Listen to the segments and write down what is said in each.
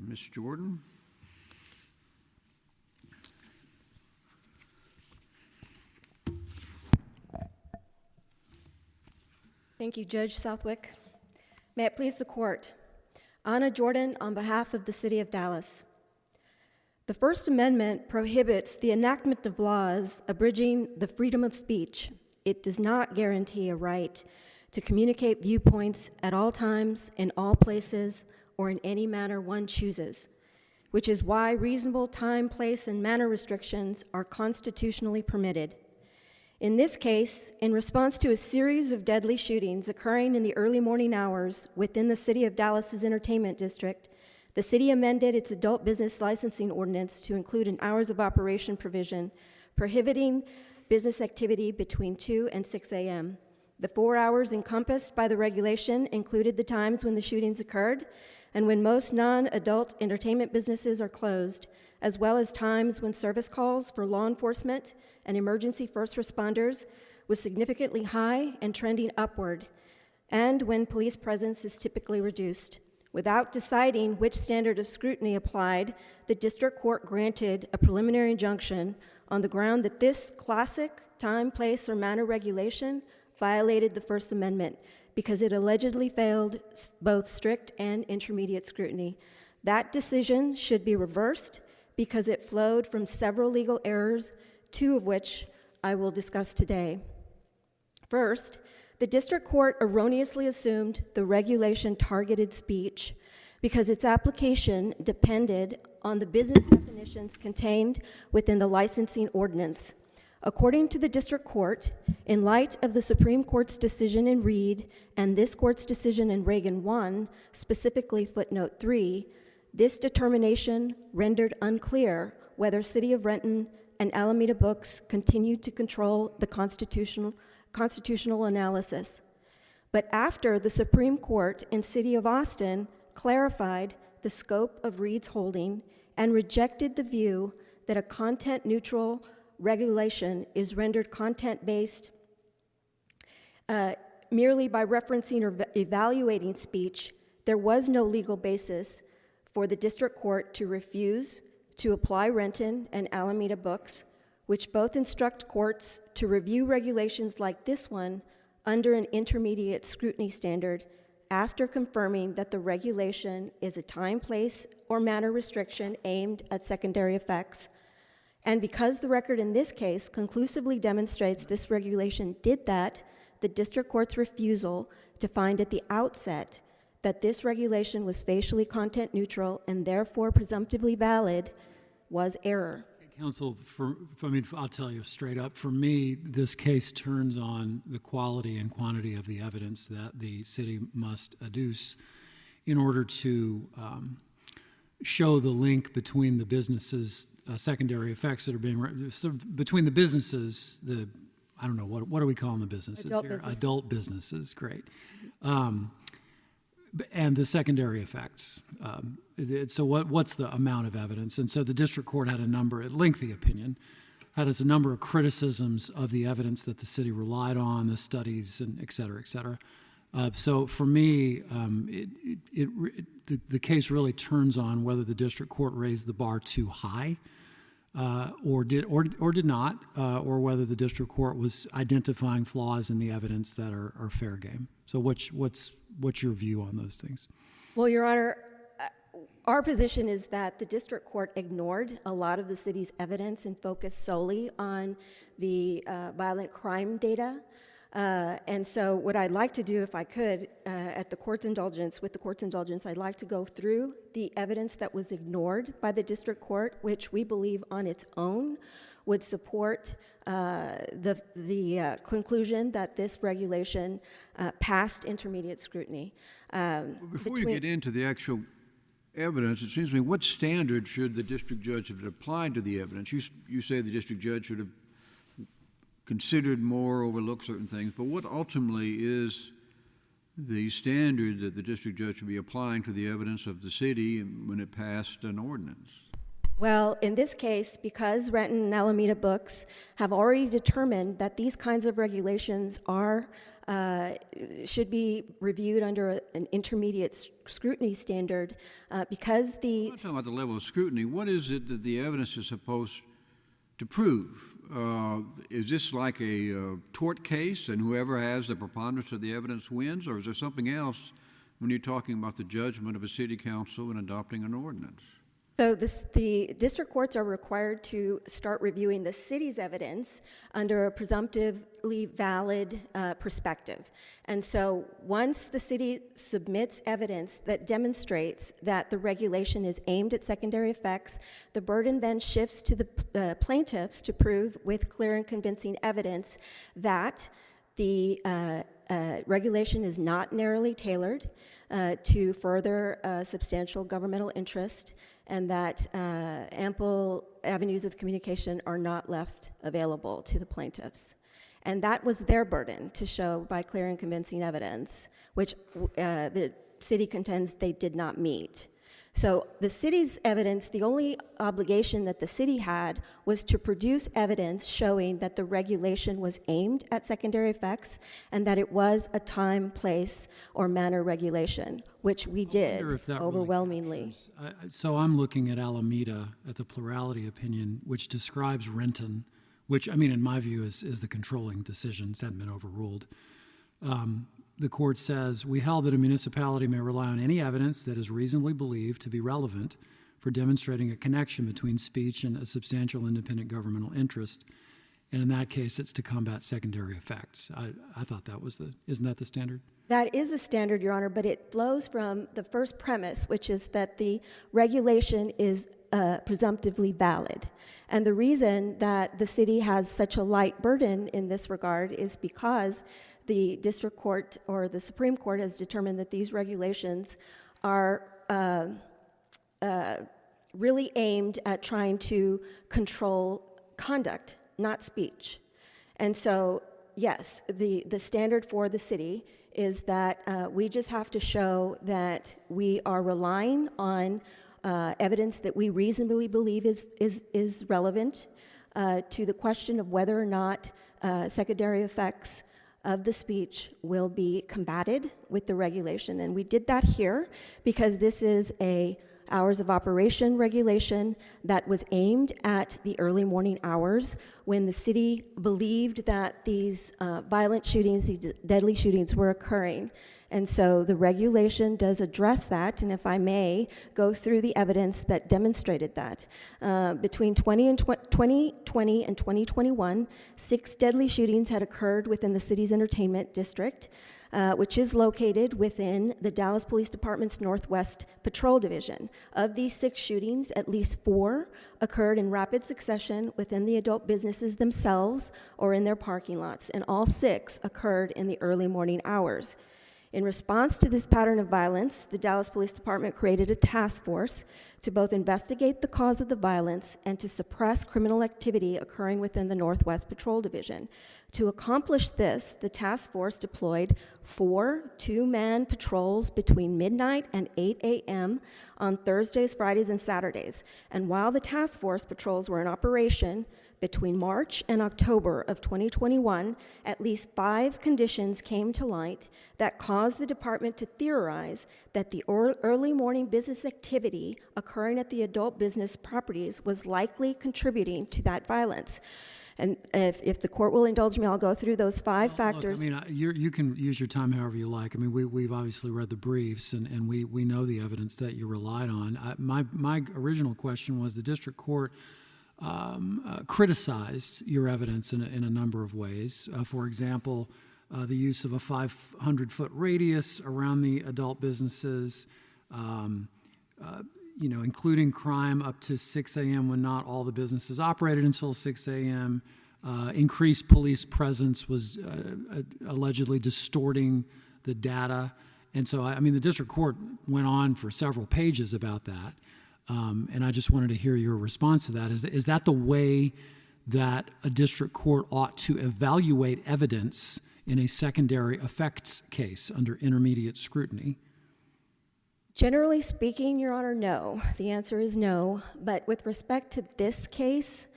Ms. Jordan? Thank you, Judge Southwick. May it please the court. Anna Jordan on behalf of the City of Dallas. The First Amendment prohibits the enactment of laws abridging the freedom of speech. It does not guarantee a right to communicate viewpoints at all times, in all places, or in any manner one chooses, which is why reasonable time, place, and manner restrictions are constitutionally permitted. In this case, in response to a series of deadly shootings occurring in the early morning hours within the City of Dallas's entertainment district, the city amended its adult business licensing ordinance to include an hours of operation provision prohibiting business activity between 2 and 6 a.m. The 4 hours encompassed by the regulation included the times when the shootings occurred and when most non-adult entertainment businesses are closed, as well as times when service calls for law enforcement and emergency first responders was significantly high and trending upward, and when police presence is typically reduced. Without deciding which standard of scrutiny applied, the district court granted a preliminary injunction on the ground that this classic time, place, or manner regulation violated the First Amendment because it allegedly failed both strict and intermediate scrutiny. That decision should be reversed because it flowed from several legal errors, 2 of which I will discuss today. First, the district court erroneously assumed the regulation targeted speech because its application depended on the business definitions contained within the licensing ordinance. According to the district court, in light of the Supreme Court's decision in Reed and this court's decision in Reagan 1, specifically footnote 3, this determination rendered unclear whether City of Renton and Alameda Books continued to control the constitutional analysis. But after the Supreme Court in City of Austin clarified the scope of Reed's holding and rejected the view that a content-neutral regulation is rendered content-based merely by referencing or evaluating speech, there was no legal basis for the district court to refuse to apply Renton and Alameda Books, which both instruct courts to review regulations like this one under an intermediate scrutiny standard after confirming that the regulation is a time, place, or manner restriction aimed at secondary effects. And because the record in this case conclusively demonstrates this regulation did that, the district court's refusal to find at the outset that this regulation was facially content neutral and therefore presumptively valid was error. Counsel, I'll tell you straight up, for me, this case turns on the quality and quantity of the evidence that the city must adduce in order to show the link between the businesses, secondary effects that are being, between the businesses, I don't know, what are we calling the businesses Adult here? business. Adult businesses, great. And the secondary effects. So what's the amount of evidence? And so the district court had a lengthy opinion, had a number of criticisms of the evidence that the city relied on, the studies, and et cetera, et cetera. So for me, the case really turns on whether the district court raised the bar too high, or did not, or whether the district court was identifying flaws in the evidence that are fair game. So what's your view on those things? Well, Your Honor, our position is that the district court ignored a lot of the city's evidence and focused solely on the violent crime data. And so what I'd like to do, if I could, with the court's indulgence, I'd like to go through the evidence that was ignored by the district court, which we believe on its own would support the conclusion that this regulation passed intermediate scrutiny. Before you get into the actual evidence, it seems to me, what standard should the district judge have applied to the evidence? You say the district judge should have considered more, overlooked certain things, but what ultimately is the standard that the district judge should be applying to the evidence of the city when it passed an ordinance? Well, in this case, because Renton and Alameda Books have already determined that these kinds of regulations are should be reviewed under an intermediate scrutiny standard because the... I'm not talking about the level of scrutiny. What is it that the evidence is supposed to prove? Is this like a tort case and whoever has the preponderance of the evidence wins, or is there something else when you're talking about the judgment of a city council in adopting an ordinance? So the district courts are required to start reviewing the city's evidence under a presumptively valid perspective. And so once the city submits evidence that demonstrates that the regulation is aimed at secondary effects, the burden then shifts to the plaintiffs to prove with clear and convincing evidence that the regulation is not narrowly tailored to further substantial governmental interest, and that ample avenues of communication are not left available to the plaintiffs. And that was their burden to show by clear and convincing evidence, which the city contends they did not meet. So the city's evidence, the only obligation that the city had was to produce evidence showing that the regulation was aimed at secondary effects and that it was a time, place, or manner regulation, which we did overwhelmingly. So I'm looking at Alameda, at the plurality opinion, which describes Renton, which, I mean, in my view, is the controlling decisions, haven't been overruled. The court says, we held that a municipality may rely on any evidence that is reasonably believed to be relevant for demonstrating a connection between speech and a substantial independent governmental interest. And in that case, it's to combat secondary effects. I thought that was isn't that the standard? That is the standard, Your Honor, but it flows from the first premise, which is that the regulation is presumptively valid. And the reason that the city has such a light burden in this regard is because the district court or the Supreme Court has determined that these regulations are really aimed at trying to control conduct, not speech. And so, yes, the standard for the city is that we just have to show that we are relying on evidence that we reasonably believe is relevant to the question of whether or not secondary effects of the speech will be combated with the regulation. And we did that here because this is a hours of operation regulation that was aimed at the early morning hours when the city believed that these violent shootings, these deadly shootings were occurring. And so the regulation does address that, and if I may, go through the evidence that demonstrated that. Between 2020 and 2021, 6 deadly shootings had occurred within the city's entertainment district, which is located within the Dallas Police Department's Northwest Patrol Division. Of these 6 shootings, at least 4 occurred in rapid succession within the adult businesses themselves or in their parking lots, and all 6 occurred in the early morning hours. In response to this pattern of violence, the Dallas Police Department created a task force to both investigate the cause of the violence and to suppress criminal activity occurring within the Northwest Patrol Division. To accomplish this, the task force deployed 4 two-man patrols between midnight and 8 a.m. on Thursdays, Fridays, and Saturdays. And while the task force patrols were in operation, between March and October of 2021, at least 5 conditions came to light that caused the department to theorize that the early morning business activity occurring at the adult business properties was likely contributing to that violence. And if the court will indulge me, I'll go through those 5 factors. Look, I mean, you can use your time however you like. I mean, we've obviously read the briefs, and we know the evidence that you relied on. My original question was the district court criticized your evidence in a number of ways. For example, the use of a 500-foot radius around the adult businesses, including crime up to 6 a.m. when not all the businesses operated until 6 a.m. Increased police presence was allegedly distorting the data. And so, I mean, the district court went on for several pages about that. And I just wanted to hear your response to that. Is that the way that a district court ought to evaluate evidence in a secondary effects case under intermediate scrutiny? Generally speaking, Your Honor, no. The answer is no. But with respect to this case,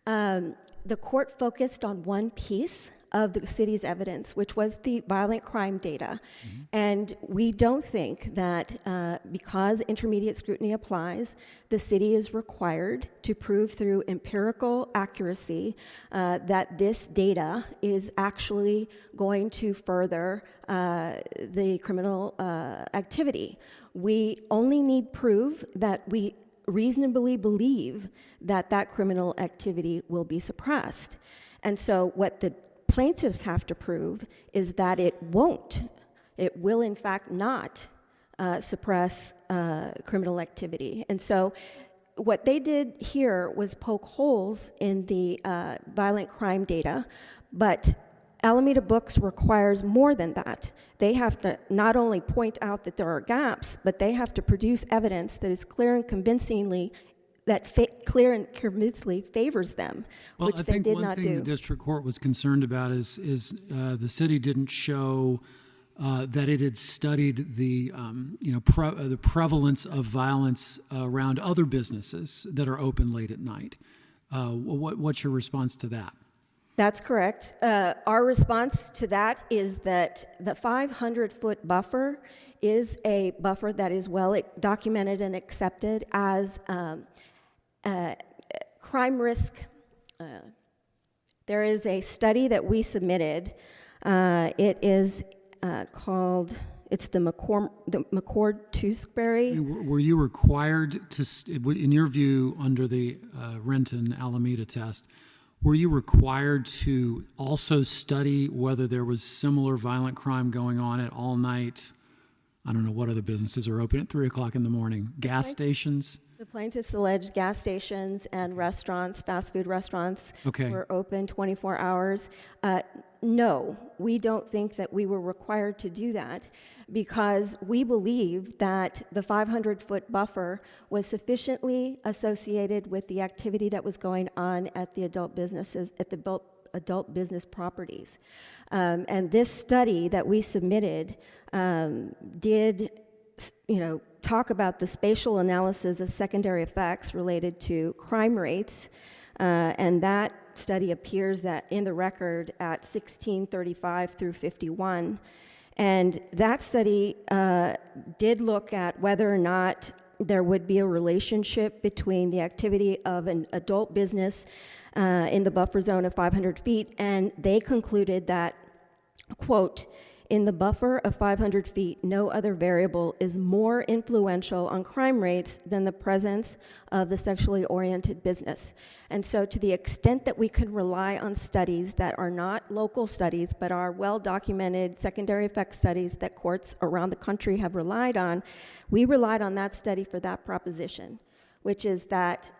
the court focused on one piece of the city's evidence, which was the violent crime data. And we don't think that because intermediate scrutiny applies, the city is required to prove through empirical accuracy that this data is actually going to further the criminal activity. We only need proof that we reasonably believe that that criminal activity will be suppressed. And so what the plaintiffs have to prove is that it will in fact not suppress criminal activity. And so what they did here was poke holes in the violent crime data, but Alameda Books requires more than that. They have to not only point out that there are gaps, but they have to produce evidence that is clear and convincingly favors them, which they did not do. Well, I think one thing the district court was concerned about is the city didn't show that it had studied the the prevalence of violence around other businesses that are open late at night. What's your response to that? That's correct. Our response to that is that the 500-foot buffer is a buffer that is well documented and accepted as crime risk. There is a study that we submitted. It is called, it's the McCord-Tewksbury. Were you required to, in your view, under the Renton-Alameda test, were you required to also study whether there was similar violent crime going on at all night? I don't know what other businesses are open at 3 o'clock in the morning. Gas stations? The plaintiffs alleged gas stations and restaurants, fast food restaurants, were open 24 hours. No, we don't think that we were required to do that because we believe that the 500-foot buffer was sufficiently associated with the activity that was going on at the adult businesses, at the adult business properties. And this study that we submitted did, talk about the spatial analysis of secondary effects related to crime rates, and that study appears that in the record at 1635 through 51. And that study did look at whether or not there would be a relationship between the activity of an adult business in the buffer zone of 500 feet, and they concluded that, quote, in the buffer of 500 feet, no other variable is more influential on crime rates than the presence of the sexually oriented business. And so to the extent that we can rely on studies that are not local studies, but are well-documented secondary effect studies that courts around the country have relied on, we relied on that study for that proposition, which is that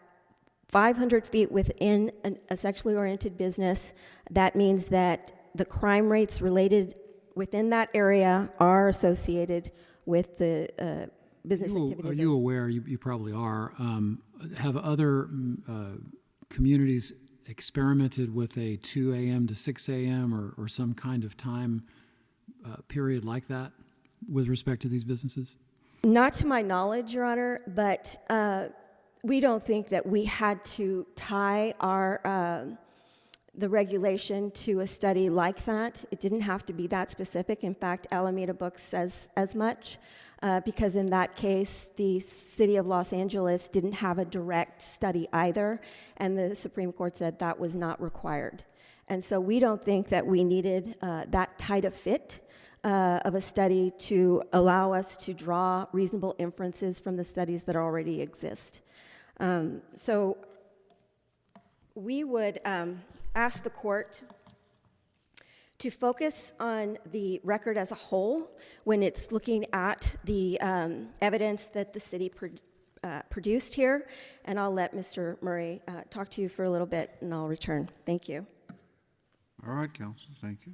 500 feet within a sexually oriented business, that means that the crime rates related within that area are associated with the business activity. Are you aware, you probably are, have other communities experimented with a 2 a.m. to 6 a.m. or some kind of time period like that with respect to these businesses? Not to my knowledge, Your Honor, but we don't think that we had to tie our the regulation to a study like that. It didn't have to be that specific. In fact, Alameda Books says as much, because in that case, the city of Los Angeles didn't have a direct study either, and the Supreme Court said that was not required. And so we don't think that we needed that tight a fit of a study to allow us to draw reasonable inferences from the studies that already exist. So we would ask the court to focus on the record as a whole when it's looking at the evidence that the city produced here. And I'll let Mr. Murray talk to you for a little bit, and I'll return. Thank you. All right, counsel. Thank you.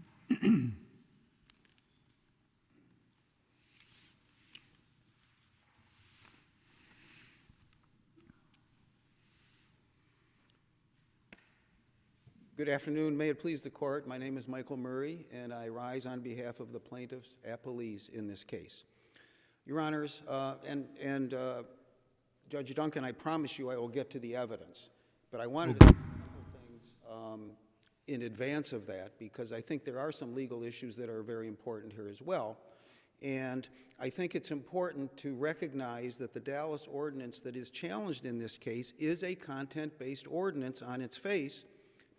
Good afternoon. May it please the court. My name is Michael Murray, and I rise on behalf of the plaintiffs' appellees in this case. Your Honors, and Judge Duncan, I promise you I will get to the evidence, but I wanted to say a couple things in advance of that, because I think there are some legal issues that are very important here as well. And I think it's important to recognize that the Dallas ordinance that is challenged in this case is a content-based ordinance on its face,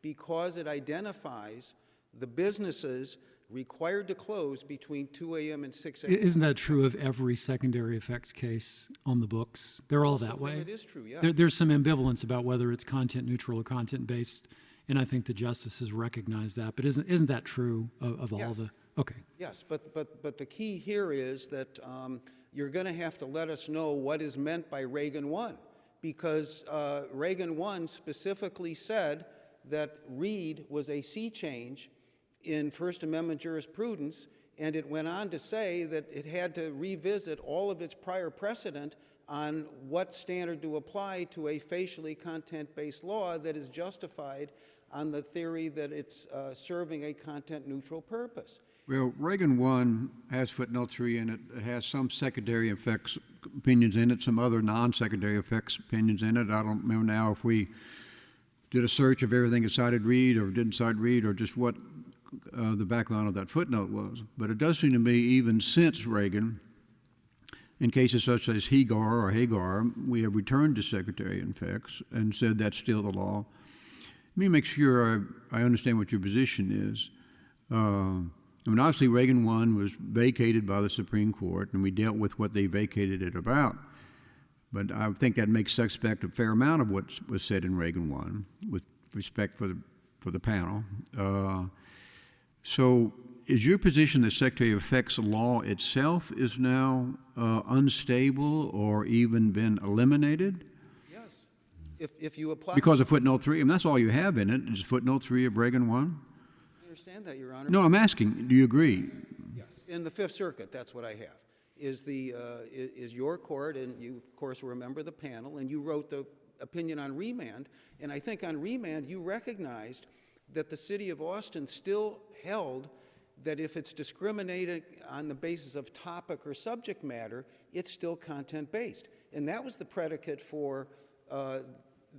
because it identifies the businesses required to close between 2 a.m. and 6 a.m. Isn't that true of every secondary effects case on the books? They're all that way. It is true, yeah. There's some ambivalence about whether it's content neutral or content based, and I think the justices recognize that. But isn't that true of all Yes. the? Okay. Yes, but the key here is that you're going to have to let us know what is meant by Reagan 1, because Reagan 1 specifically said that Reed was a sea change in First Amendment jurisprudence, and it went on to say that it had to revisit all of its prior precedent on what standard to apply to a facially content-based law that is justified on the theory that it's serving a content-neutral purpose. Well, Reagan 1 has footnote 3 in it. It has some secondary effects opinions in it, some other non-secondary effects opinions in it. I don't remember now if we did a search of everything that cited Reed or didn't cite Reed, or just what the background of that footnote was. But it does seem to me, even since Reagan, in cases such as Hagar, we have returned to secondary effects and said that's still the law. Let me make sure I understand what your position is. I mean, obviously, Reagan 1 was vacated by the Supreme Court, and we dealt with what they vacated it about. But I think that makes suspect a fair amount of what was said in Reagan 1, with respect for the panel. So is your position that secondary effects law itself is now unstable or even been eliminated? Yes. If you apply... Because of footnote 3? I mean, that's all you have in it, is footnote 3 of Reagan 1? I understand that, Your Honor. No, I'm asking, do you agree? Yes. In the Fifth Circuit, that's what I have, is your court, and you, of course, remember the panel, and you wrote the opinion on remand, and I think on remand you recognized that the City of Austin still held that if it's discriminated on the basis of topic or subject matter, it's still content-based. And that was the predicate for the...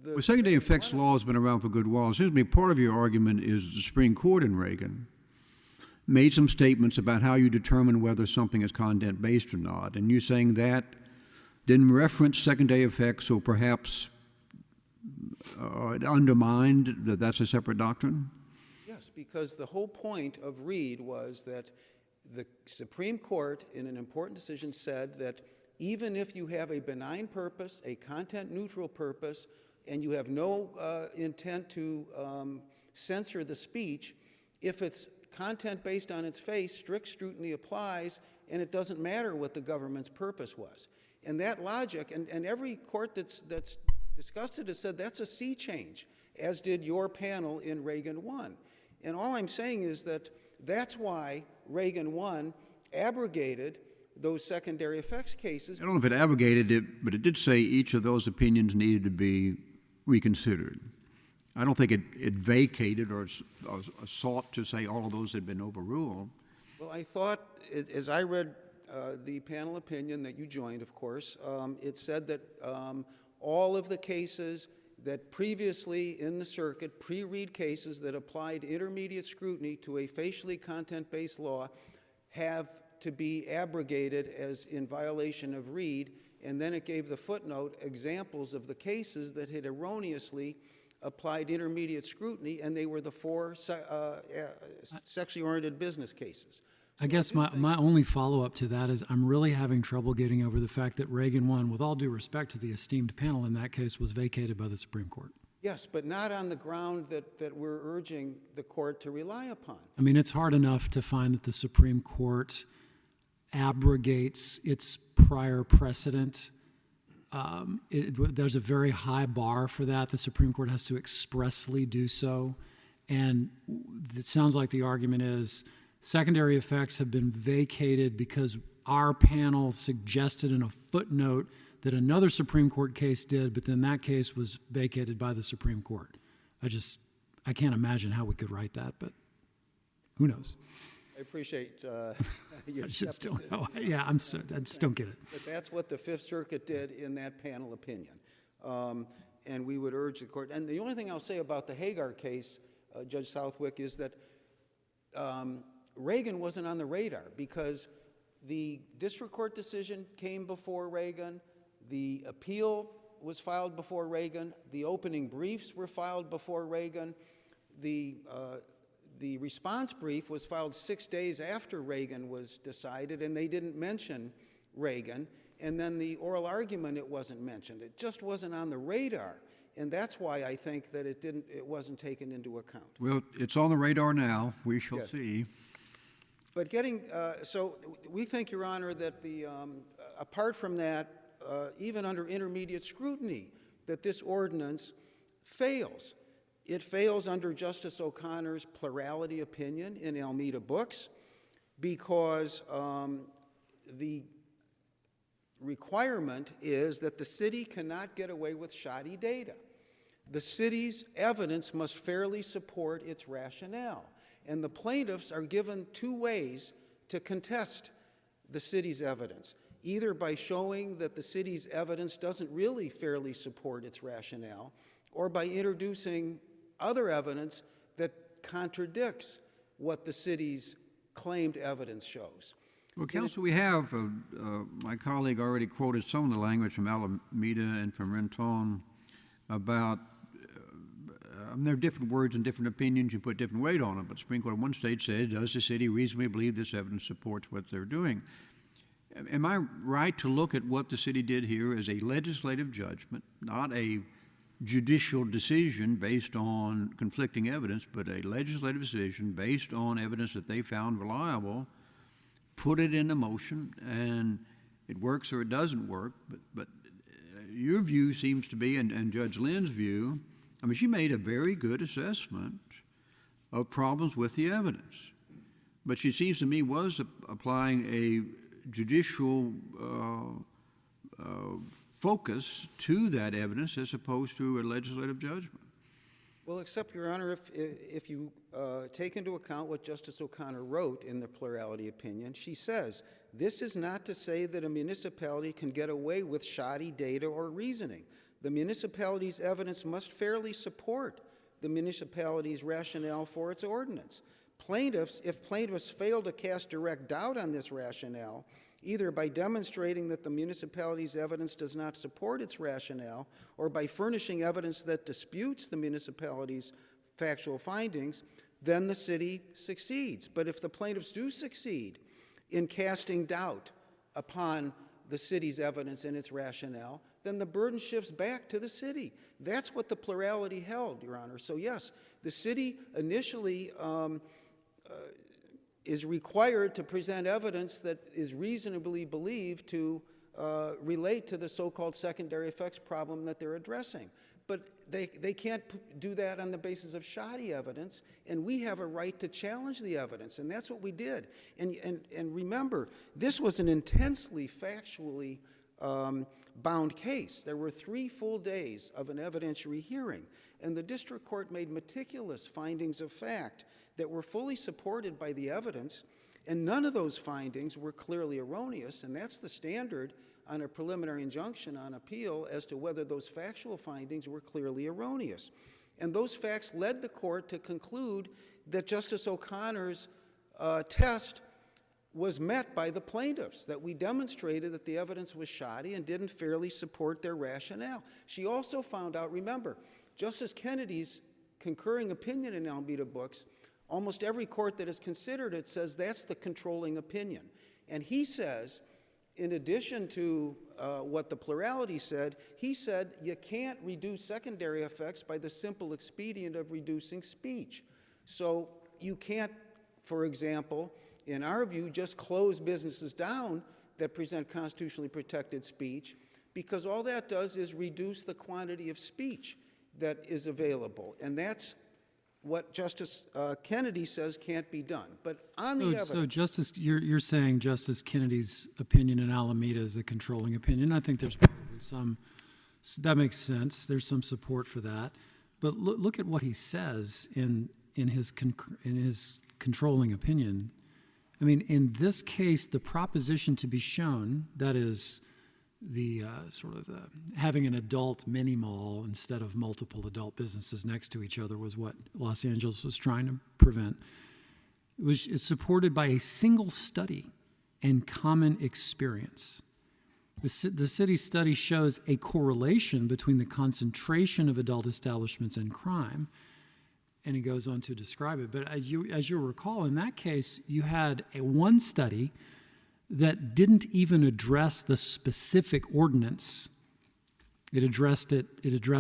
Well, secondary effects law has been around for a good while. It seems to me part of your argument is the Supreme Court in Reagan made some statements about how you determine whether something is content-based or not. And you're saying that didn't reference secondary effects, or perhaps it undermined that that's a separate doctrine? Yes, because the whole point of Reed was that the Supreme Court, in an important decision, said that even if you have a benign purpose, a content-neutral purpose, and you have no intent to censor the speech, if it's content-based on its face, strict scrutiny applies, and it doesn't matter what the government's purpose was. And that logic, and every court that's discussed it has said that's a sea change, as did your panel in Reagan 1. And all I'm saying is that that's why Reagan 1 abrogated those secondary effects cases. I don't know if it abrogated it, but it did say each of those opinions needed to be reconsidered. I don't think it vacated or sought to say all of those had been overruled. Well, I thought, as I read the panel opinion that you joined, of course, it said that all of the cases that previously in the circuit, pre-Reed cases that applied intermediate scrutiny to a facially content-based law, have to be abrogated as in violation of Reed, and then it gave the footnote examples of the cases that had erroneously applied intermediate scrutiny, and they were the 4 sexually oriented business cases. I guess my only follow-up to that is I'm really having trouble getting over the fact that Reagan 1, with all due respect to the esteemed panel in that case, was vacated by the Supreme Court. Yes, but not on the ground that we're urging the court to rely upon. I mean, it's hard enough to find that the Supreme Court abrogates its prior precedent. There's a very high bar for that. The Supreme Court has to expressly do so. And it sounds like the argument is secondary effects have been vacated because our panel suggested in a footnote that another Supreme Court case did, but then that case was vacated by the Supreme Court. I can't imagine how we could write that, but who knows? I appreciate your I just don't skepticism. know. Yeah, I just don't get it. But that's what the Fifth Circuit did in that panel opinion. And we would urge the court. And the only thing I'll say about the Hagar case, Judge Southwick, is that Reagan wasn't on the radar because the district court decision came before Reagan, the appeal was filed before Reagan, the opening briefs were filed before Reagan, the response brief was filed 6 days after Reagan was decided, and they didn't mention Reagan. And then the oral argument, it wasn't mentioned. It just wasn't on the radar. And that's why I think that it wasn't taken into account. Well, it's on the radar now. We shall Yes. see. But so we think, Your Honor, that apart from that, even under intermediate scrutiny, that this ordinance fails. It fails under Justice O'Connor's plurality opinion in Almeida Books because the requirement is that the city cannot get away with shoddy data. The city's evidence must fairly support its rationale. And the plaintiffs are given 2 ways to contest the city's evidence, either by showing that the city's evidence doesn't really fairly support its rationale, or by introducing other evidence that contradicts what the city's claimed evidence shows. Well, Counsel, we have, my colleague already quoted some of the language from Alameda and from Renton about, there are different words and different opinions, you put different weight on them, but the Supreme Court in one state said, does the city reasonably believe this evidence supports what they're doing? Am I right to look at what the city did here as a legislative judgment, not a judicial decision based on conflicting evidence, but a legislative decision based on evidence that they found reliable, put it into motion, and it works or it doesn't work? But your view seems to be, and Judge Lynn's view, I mean, she made a very good assessment of problems with the evidence. But she seems to me was applying a judicial focus to that evidence as opposed to a legislative judgment. Well, except, Your Honor, if you take into account what Justice O'Connor wrote in the plurality opinion, she says, this is not to say that a municipality can get away with shoddy data or reasoning. The municipality's evidence must fairly support the municipality's rationale for its ordinance. If plaintiffs fail to cast direct doubt on this rationale, either by demonstrating that the municipality's evidence does not support its rationale, or by furnishing evidence that disputes the municipality's factual findings, then the city succeeds. But if the plaintiffs do succeed in casting doubt upon the city's evidence and its rationale, then the burden shifts back to the city. That's what the plurality held, Your Honor. So yes, the city initially is required to present evidence that is reasonably believed to relate to the so-called secondary effects problem that they're addressing. But they can't do that on the basis of shoddy evidence, and we have a right to challenge the evidence, and that's what we did. And remember, this was an intensely factually bound case. There were 3 full days of an evidentiary hearing, and the district court made meticulous findings of fact that were fully supported by the evidence, and none of those findings were clearly erroneous, and that's the standard on a preliminary injunction on appeal as to whether those factual findings were clearly erroneous. And those facts led the court to conclude that Justice O'Connor's test was met by the plaintiffs, that we demonstrated that the evidence was shoddy and didn't fairly support their rationale. She also found out, remember, Justice Kennedy's concurring opinion in Almeida Books, almost every court that has considered it says that's the controlling opinion. And he says, in addition to what the plurality said, he said you can't reduce secondary effects by the simple expedient of reducing speech. So you can't, for example, in our view, just close businesses down that present constitutionally protected speech, because all that does is reduce the quantity of speech that is available. And that's what Justice Kennedy says can't be done. But on the evidence... So Justice, you're saying Justice Kennedy's opinion in Alameda is the controlling opinion. I think there's probably some... That makes sense. There's some support for that. But look at what he says in his controlling opinion. I mean, in this case, the proposition to be shown, that is, having an adult mini mall instead of multiple adult businesses next to each other was what Los Angeles was trying to prevent. It's supported by a single study and common experience. The city study shows a correlation between the concentration of adult establishments and crime, and he goes on to describe it. But as you'll recall, in that case, you had one study that didn't even address the specific ordinance. It addressed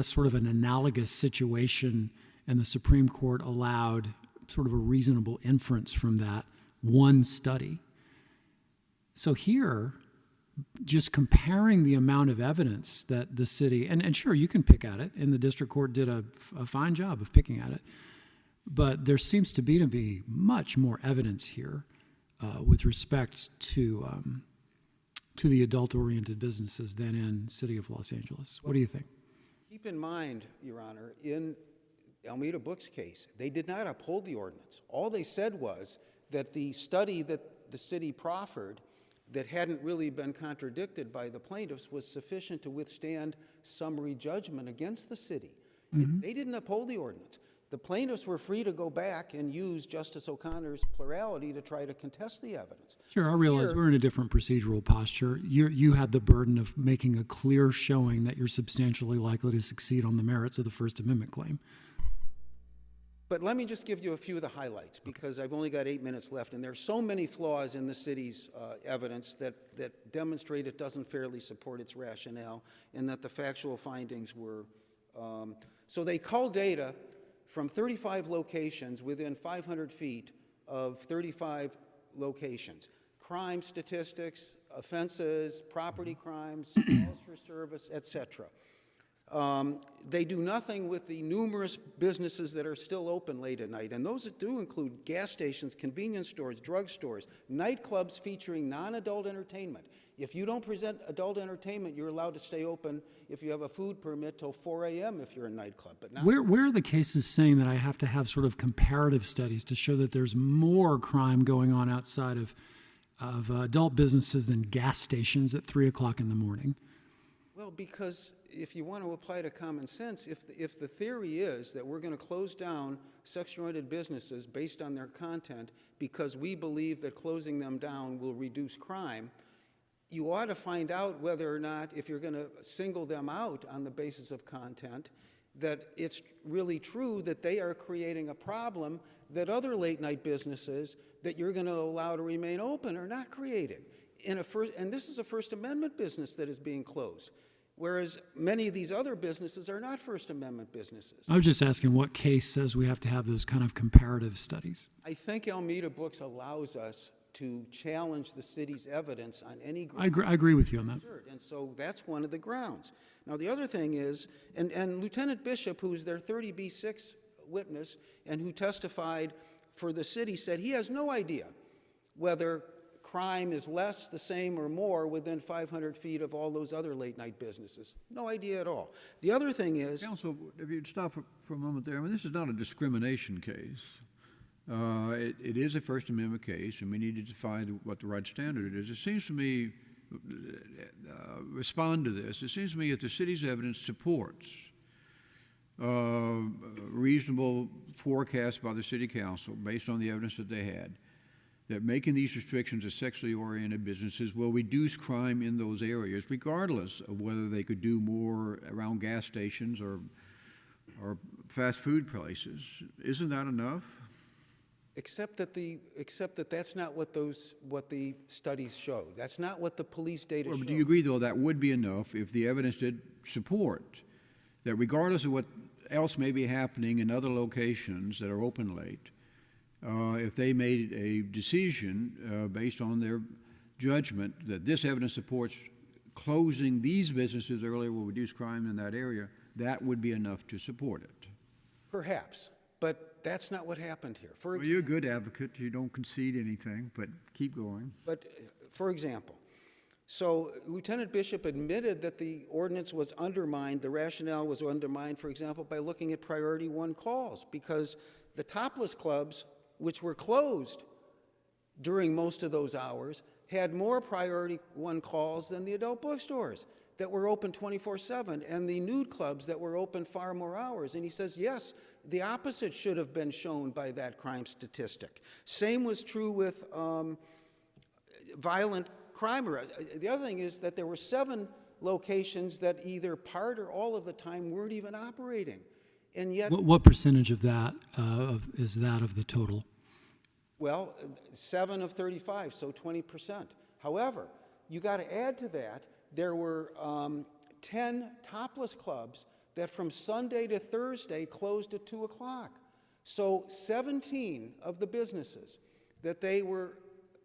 sort of an analogous situation, and the Supreme Court allowed sort of a reasonable inference from that one study. So here, just comparing the amount of evidence that the city, and sure, you can pick at it, and the district court did a fine job of picking at it, but there seems to be much more evidence here with respect to the adult-oriented businesses than in City of Los Angeles. What do you think? Keep in mind, Your Honor, in Almeida Book's case, they did not uphold the ordinance. All they said was that the study that the city proffered that hadn't really been contradicted by the plaintiffs was sufficient to withstand summary judgment against the city. Mm-hmm. They didn't uphold the ordinance. The plaintiffs were free to go back and use Justice O'Connor's plurality to try to contest the evidence. Sure, I realize we're in a different procedural posture. You had the burden of making a clear showing that you're substantially likely to succeed on the merits of the First Amendment claim. But let me just give you a few of the highlights, because I've only got 8 minutes left, and there are so many flaws in the city's evidence that demonstrate it doesn't fairly support its rationale, and that the factual findings were... So they cull data from 35 locations within 500 feet of 35 locations. Crime statistics, offenses, property crimes, calls for service, etc. They do nothing with the numerous businesses that are still open late at night, and those that do include gas stations, convenience stores, drugstores, nightclubs featuring non-adult entertainment. If you don't present adult entertainment, you're allowed to stay open if you have a food permit till 4 a.m. if you're a nightclub. But not where are the cases saying that I have to have sort of comparative studies to show that there's more crime going on outside of adult businesses than gas stations at 3 o'clock in the morning? Well, because if you want to apply to common sense, if the theory is that we're going to close down sex-oriented businesses based on their content because we believe that closing them down will reduce crime, you ought to find out whether or not, if you're going to single them out on the basis of content, that it's really true that they are creating a problem that other late-night businesses that you're going to allow to remain open are not creating. And this is a First Amendment business that is being closed, whereas many of these other businesses are not First Amendment businesses. I was just asking what case says we have to have those kind of comparative studies. I think Almeida Books allows us to challenge the city's evidence on any ground. I agree with you on that. And so that's one of the grounds. Now, the other thing is, and Lieutenant Bishop, who's their 30B6 witness and who testified for the city, said he has no idea whether crime is less, the same, or more within 500 feet of all those other late-night businesses. No idea at all. The other thing is... Counsel, if you'd stop for a moment there. I mean, this is not a discrimination case. It is a First Amendment case, and we need to define what the right standard is. It seems to me, respond to this, it seems to me that the city's evidence supports reasonable forecast by the City Council, based on the evidence that they had, that making these restrictions to sexually oriented businesses will reduce crime in those areas, regardless of whether they could do more around gas stations or fast food places. Isn't that enough? Except that that's not what the studies showed. That's not what the police data showed. Do you agree, though, that would be enough if the evidence did support that, regardless of what else may be happening in other locations that are open late, if they made a decision based on their judgment that this evidence supports closing these businesses earlier will reduce crime in that area, that would be enough to support it? Perhaps, but that's not what happened here. Well, you're a good advocate. You don't concede anything, but keep going. But, for example, so Lieutenant Bishop admitted that the ordinance was undermined, the rationale was undermined, for example, by looking at priority one calls, because the topless clubs, which were closed during most of those hours, had more priority one calls than the adult bookstores that were open 24/7 and the nude clubs that were open far more hours. And he says, yes, the opposite should have been shown by that crime statistic. Same was true with violent crime arrests. The other thing is that there were 7 locations that either part or all of the time weren't even operating. And yet, What percentage of that is that of the total? well, 7 of 35, so 20%. However, you got to add to that, there were 10 topless clubs that from Sunday to Thursday closed at 2 o'clock. So 17 of the businesses that they were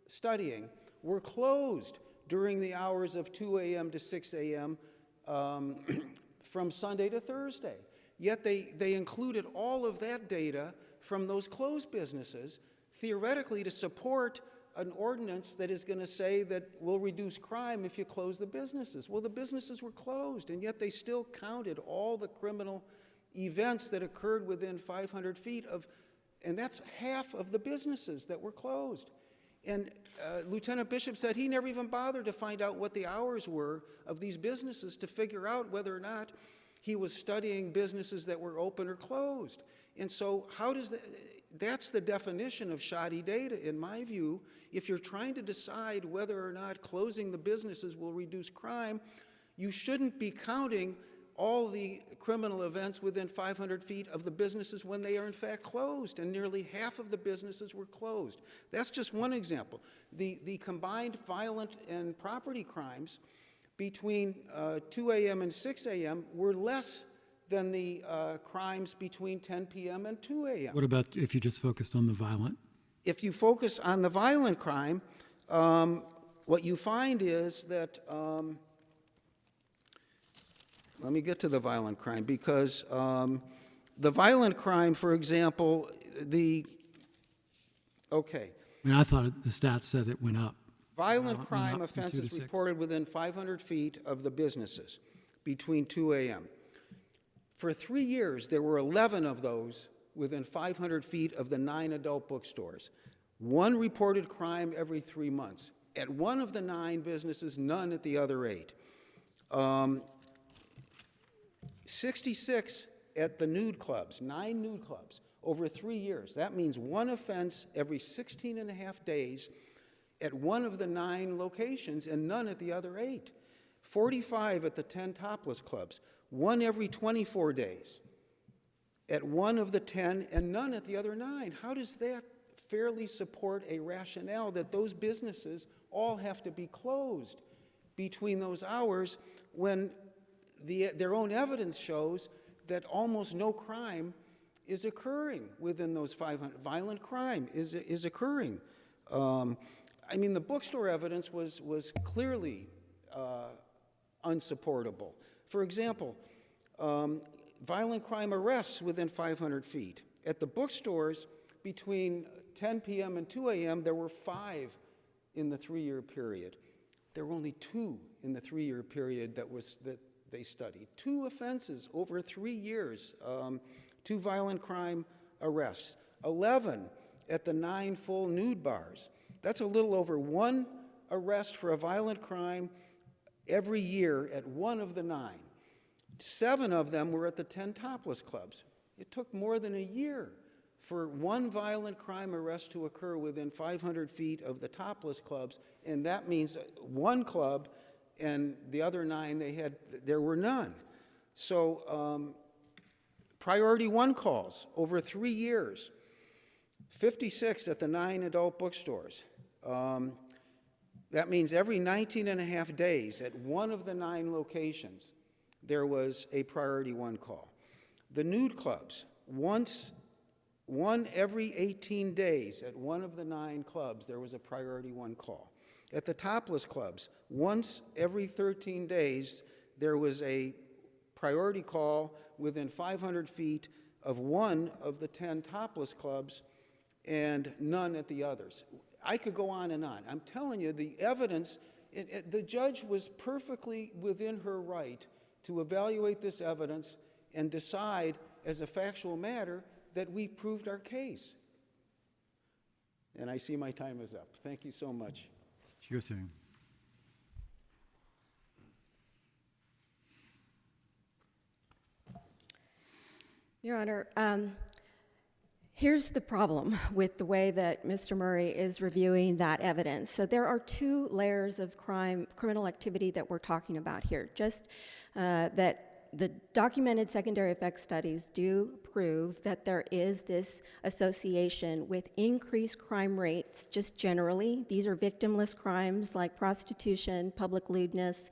studying were closed during the hours of 2 a.m. to 6 a.m. From Sunday to Thursday. Yet they included all of that data from those closed businesses, theoretically to support an ordinance that is going to say that we'll reduce crime if you close the businesses. Well, the businesses were closed, and yet they still counted all the criminal events that occurred within 500 feet of, and that's half of the businesses that were closed. And Lieutenant Bishop said he never even bothered to find out what the hours were of these businesses to figure out whether or not he was studying businesses that were open or closed. And so how does that's the definition of shoddy data, in my view. If you're trying to decide whether or not closing the businesses will reduce crime, you shouldn't be counting all the criminal events within 500 feet of the businesses when they are in fact closed, and nearly half of the businesses were closed. That's just one example. The combined violent and property crimes between 2 a.m. and 6 a.m. were less than the crimes between 10 p.m. and 2 a.m. What about if you just focused on the violent? If you focus on the violent crime, what you find is that, let me get to the violent crime, because the violent crime, for example, okay. I mean, I thought the stats said it went up. Violent crime Went up from 2 to offenses 6. reported within 500 feet of the businesses between 2 a.m. For 3 years, there were 11 of those within 500 feet of the 9 adult bookstores. 1 reported crime every 3 months. At 1 of the 9 businesses, none at the other 8. 66 at the nude clubs, 9 nude clubs, over 3 years. That means 1 offense every 16 and a half days at 1 of the 9 locations and none at the other 8. 45 at the 10 topless clubs, 1 every 24 days at 1 of the 10 and none at the other 9. How does that fairly support a rationale that those businesses all have to be closed between those hours when their own evidence shows that almost no crime is occurring within those 500? Violent crime is occurring. I mean, the bookstore evidence was clearly unsupportable. For example, violent crime arrests within 500 feet. At the bookstores, between 10 p.m. and 2 a.m., there were 5 in the 3-year period. There were only 2 in the 3-year period that they studied. 2 offenses over 3 years, 2 violent crime arrests. 11 at the 9 full nude bars. That's a little over 1 arrest for a violent crime every year at 1 of the 9. 7 of them were at the 10 topless clubs. It took more than a year for 1 violent crime arrest to occur within 500 feet of the topless clubs, and that means 1 club, and the other 9 there were none. So priority 1 calls over 3 years, 56 at the 9 adult bookstores. That means every 19 and a half days at 1 of the 9 locations, there was a priority 1 call. The nude clubs, 1 every 18 days at 1 of the 9 clubs, there was a priority 1 call. At the topless clubs, once every 13 days, there was a priority call within 500 feet of 1 of the 10 topless clubs and none at the others. I could go on and on. I'm telling you, the evidence, the judge was perfectly within her right to evaluate this evidence and decide as a factual matter that we proved our case. And I see my time is up. Thank you so much. Sure thing. Your Honor, here's the problem with the way that Mr. Murray is reviewing that evidence. So there are two layers of criminal activity that we're talking about here. Just that the documented secondary effects studies do prove that there is this association with increased crime rates just generally. These are victimless crimes like prostitution, public lewdness,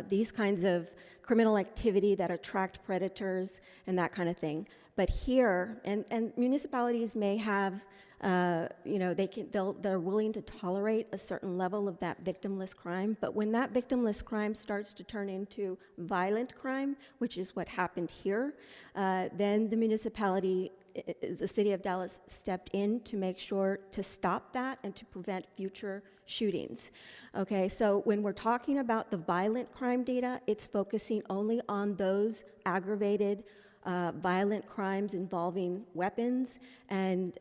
these kinds of criminal activity that attract predators and that kind of thing. But here, and municipalities may have, they're willing to tolerate a certain level of that victimless crime, but when that victimless crime starts to turn into violent crime, which is what happened here, then the municipality, the city of Dallas, stepped in to make sure to stop that and to prevent future shootings. Okay, so when we're talking about the violent crime data, it's focusing only on those aggravated violent crimes involving weapons and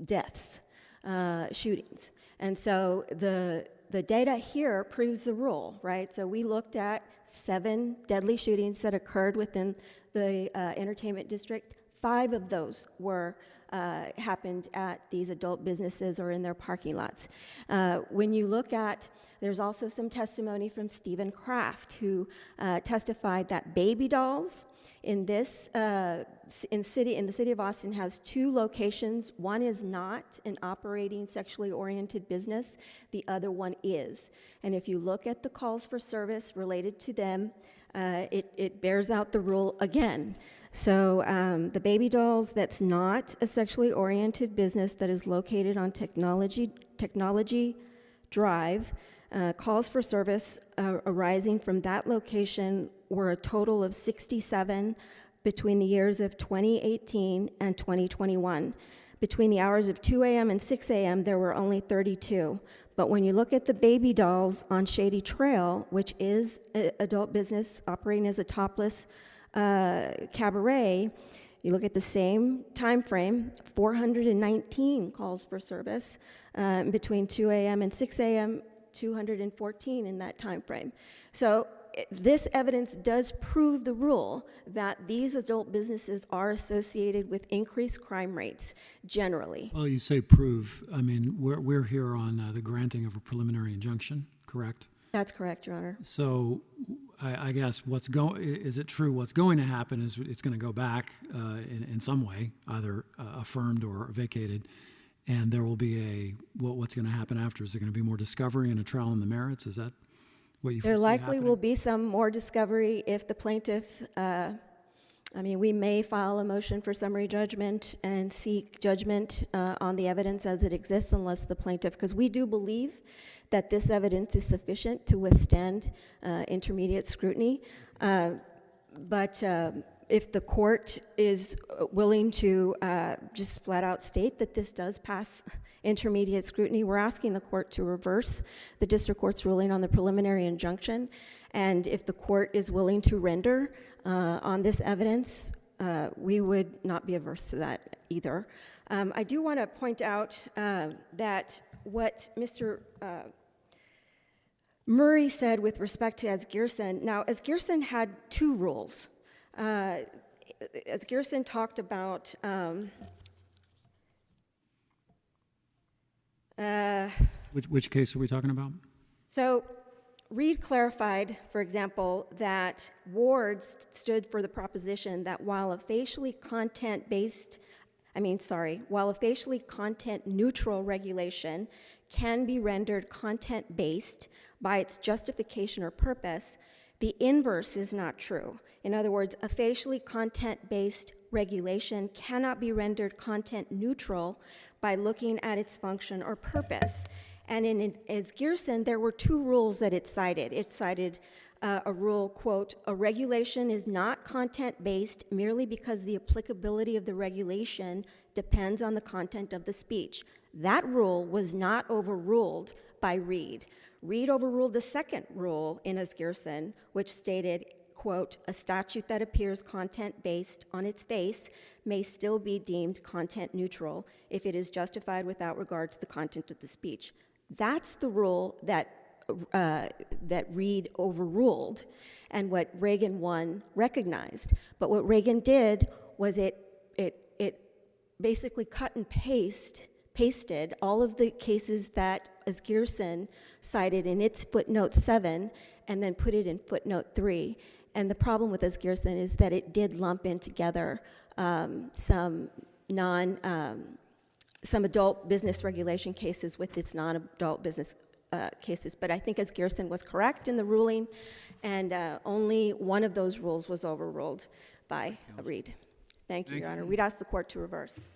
deaths, shootings. And so the data here proves the rule, right? So we looked at 7 deadly shootings that occurred within the entertainment district. 5 of those were happened at these adult businesses or in their parking lots. When you look at, there's also some testimony from Stephen Kraft, who testified that baby dolls in this in the city of Austin has 2 locations. One is not an operating sexually oriented business. The other one is. And if you look at the calls for service related to them, it bears out the rule again. So the baby dolls, that's not a sexually oriented business that is located on Technology Drive. Calls for service arising from that location were a total of 67 between the years of 2018 and 2021. Between the hours of 2 a.m. and 6 a.m., there were only 32. But when you look at the baby dolls on Shady Trail, which is an adult business operating as a topless cabaret, you look at the same time frame, 419 calls for service between 2 a.m. and 6 a.m., 214 in that time frame. So this evidence does prove the rule that these adult businesses are associated with increased crime rates generally. Well, you say prove. I mean, we're here on the granting of a preliminary injunction, correct? That's correct, Your Honor. So I guess is it true what's going to happen is it's going to go back in some way, either affirmed or vacated, and there will be what's going to happen after? Is there going to be more discovery and a trial on the merits? Is that what you foresee There likely happening? will be some more discovery if the plaintiff, we may file a motion for summary judgment and seek judgment on the evidence as it exists unless the plaintiff, because we do believe that this evidence is sufficient to withstand intermediate scrutiny. But if the court is willing to just flat out state that this does pass intermediate scrutiny, we're asking the court to reverse the district court's ruling on the preliminary injunction. And if the court is willing to render on this evidence, we would not be averse to that either. I do want to point out that what Mr. Murray said with respect to Asgerson. Now, Asgerson had 2 rules. Asgerson talked about Which case are we talking about? So Reed clarified, for example, that Ward stood for the proposition that while a facially content-neutral regulation can be rendered content-based by its justification or purpose, the inverse is not true. In other words, a facially content-based regulation cannot be rendered content-neutral by looking at its function or purpose. And in Asgerson, there were 2 rules that it cited. It cited a rule, quote, "A regulation is not content-based merely because the applicability of the regulation depends on the content of the speech." That rule was not overruled by Reed. Reed overruled the second rule in Asgerson, which stated, quote, "A statute that appears content-based on its face may still be deemed content-neutral if it is justified without regard to the content of the speech." That's the rule that Reed overruled, and what Reagan 1 recognized. But what Reagan did was it basically cut and pasted all of the cases that Asgerson cited in its footnote 7, and then put it in footnote 3. And the problem with Asgerson is that it did lump in together some adult business regulation cases with its non-adult business cases. But I think Asgerson was correct in the ruling, and only one of those rules was overruled by Reed. Thank you, Your Honor. We'd ask the court to reverse.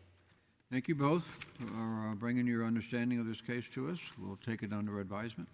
Thank you both for bringing your understanding of this case to us. We'll take it under advisement.